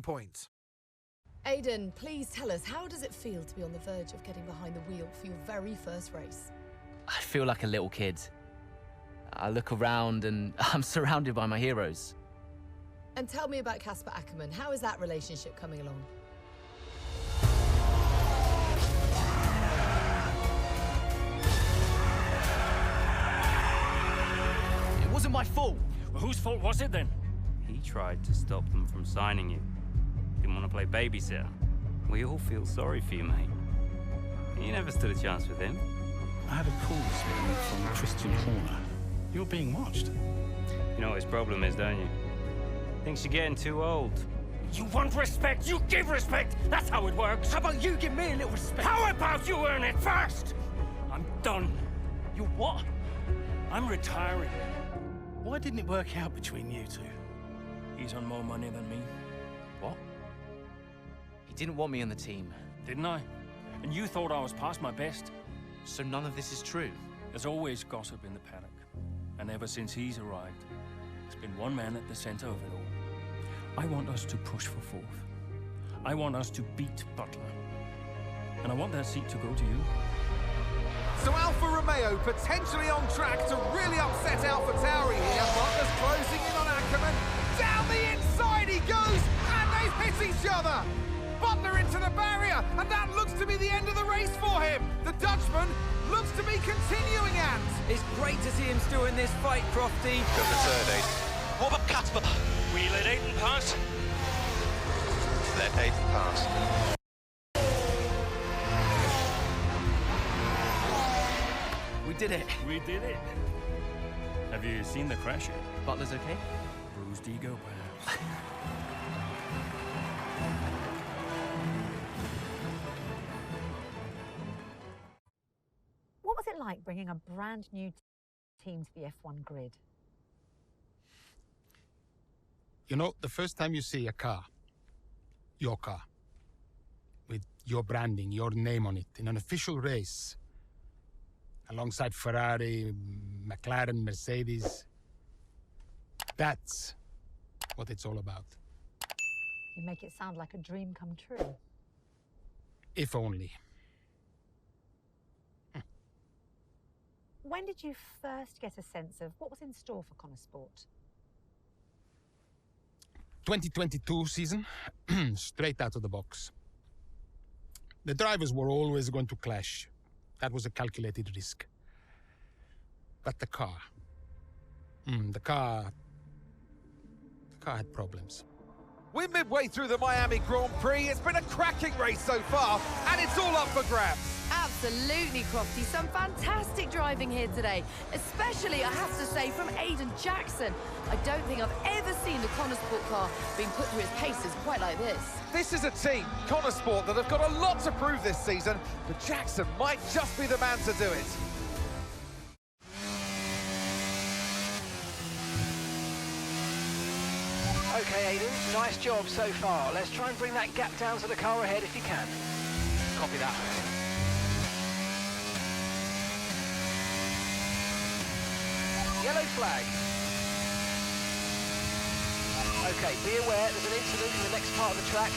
point. Aidan, please tell us, how does it feel to be on the verge of getting behind the wheel for your very first race? I feel like a little kid. I look around and I'm surrounded by my heroes. And tell me about Casper Ackerman. How is that relationship coming along? It wasn't my fault. Well, whose fault was it then? He tried to stop them from signing you. Didn't want to play babysitter. We all feel sorry for you, mate. You never stood a chance with him. I had a call this morning from Christian Horner. You're being watched. You know what his problem is, don't you? Thinks you're getting too old. You want respect, you give respect! That's how it works! How about you give me a little respect? How about you earn it first? I'm done. You what? I'm retiring. Why didn't it work out between you two? He's on more money than me, What? He didn't want me on the team. didn't I? And you thought I was past my best? So none of this is true. There's always gossip in the paddock. And ever since he's arrived, there's been one man at the center of it all. I want us to push for fourth. I want us to beat Butler. And I want that seat to go to you. So Alfa Romeo potentially on track to really upset Alpha Tauri here. Butler's closing in on Ackerman. Down the inside he goes, and they've hit each other. Butler into the barrier, and that looks to be the end of the race for him. The Dutchman looks to be continuing, and It's great to see him still in this fight, Crofty. Go for third, Aiden. What about Casper? We let Aiden pass. Let Aiden pass. We did it. We did it. Have you seen the crash yet? Butler's okay? Bruised ego, perhaps. What was it like bringing a brand new team to the F1 grid? You know, the first time you see a car, your car, with your branding, your name on it, in an official race, alongside Ferrari, McLaren, Mercedes, that's what it's all about. You make it sound like a dream come true. If only. When did you first get a sense of what was in store for Connor Sport? 2022 season, straight out of the box. The drivers were always going to clash. That was a calculated risk. But the car had problems. we're midway through the Miami Grand Prix. It's been a cracking race so far, and it's all up for grabs. Absolutely, Crofty. Some fantastic driving here today, especially, I have to say, from Aiden Jackson. I don't think I've ever seen the Connor Sport car being put through its paces quite like this. This is a team, Connor Sport, that have got a lot to prove this season, but Jackson might just be the man to do it. Okay, Aiden, nice job so far. Let's try and bring that gap down to the car ahead if you can. Copy that. Yellow flag. Okay, be aware there's an incident in the next part of the track.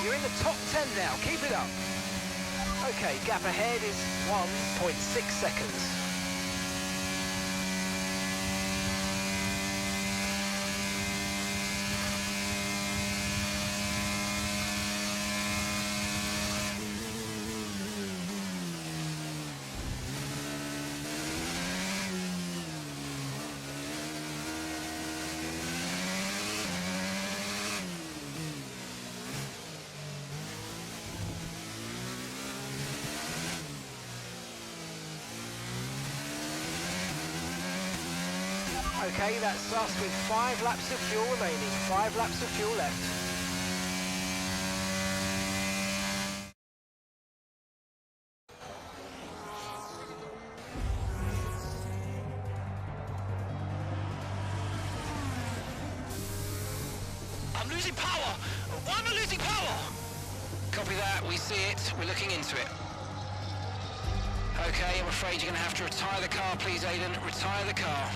You're in the top 10 now. Keep it up. Okay, gap ahead is 1.6 seconds. Okay, that's us with 5 laps of fuel remaining. 5 laps of fuel left. I'm losing power! Why am I losing power? Copy that, we see it. We're looking into it. Okay, I'm afraid you're going to have to retire the car, please, Aiden. Retire the car.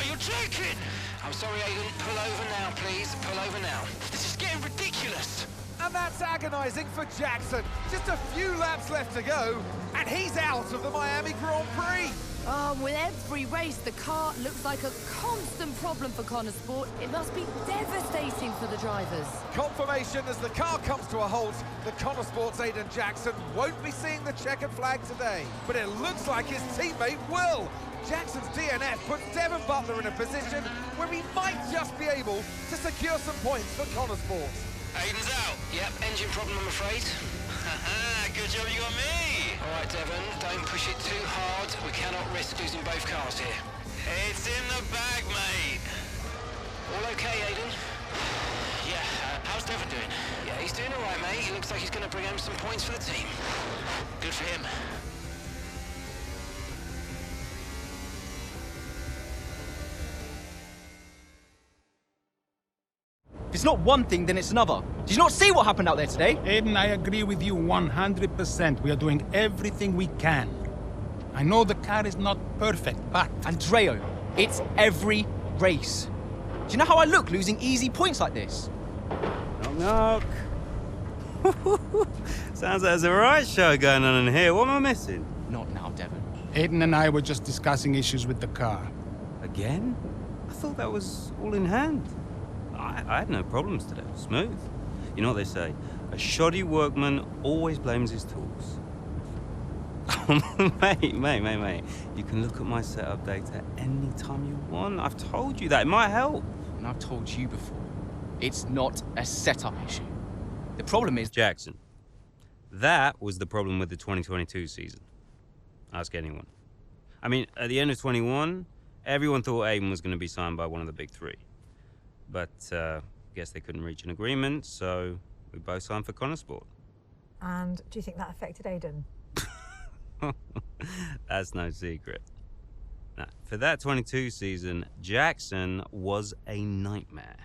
You're joking! I'm sorry, Aiden. Pull over now, please. Pull over now. This is getting ridiculous! And that's agonising for Jackson. Just a few laps left to go, and he's out of the Miami Grand Prix. With every race, the car looks like a constant problem for Connor Sport. It must be devastating for the drivers. Confirmation as the car comes to a halt. The Connor Sports Aiden Jackson won't be seeing the checkered flag today, but it looks like his teammate will. Jackson's DNF puts Devon Butler in a position where he might just be able to secure some points for Connor Sports. Aiden's out. Yep, engine problem, I'm afraid. Good job you got me! All right, Devon, don't push it too hard. We cannot risk losing both cars here. It's in the bag, mate. All okay, Aiden? Yeah, how's Devon doing? Yeah, he's doing all right, mate. He looks like he's going to bring home some points for the team. Good for him. If it's not one thing, then it's another. Did you not see what happened out there today? Aiden, I agree with you 100%. We are doing everything we can. I know the car is not perfect, but... Andreo, it's every race. Do you know how I look losing easy points like this? Knock, knock. Sounds like there's a right show going on in here. What am I missing? Not now, Devon. Aiden and I were just discussing issues with the car. Again? I thought that was all in hand. I had no problems today. Smooth. You know what they say? A shoddy workman always blames his tools. mate. You can look at my setup data any time you want. I've told you that. It might help. And I've told you before. It's not a setup issue. The problem is... Jackson. That was the problem with the 2022 season. Ask anyone. I mean, at the end of 21, everyone thought Aiden was going to be signed by one of the big three. But, guess they couldn't reach an agreement, so we both signed for Connor Sport. And do you think that affected Aiden? That's no secret. Now, for that 22 season, Jackson was a nightmare.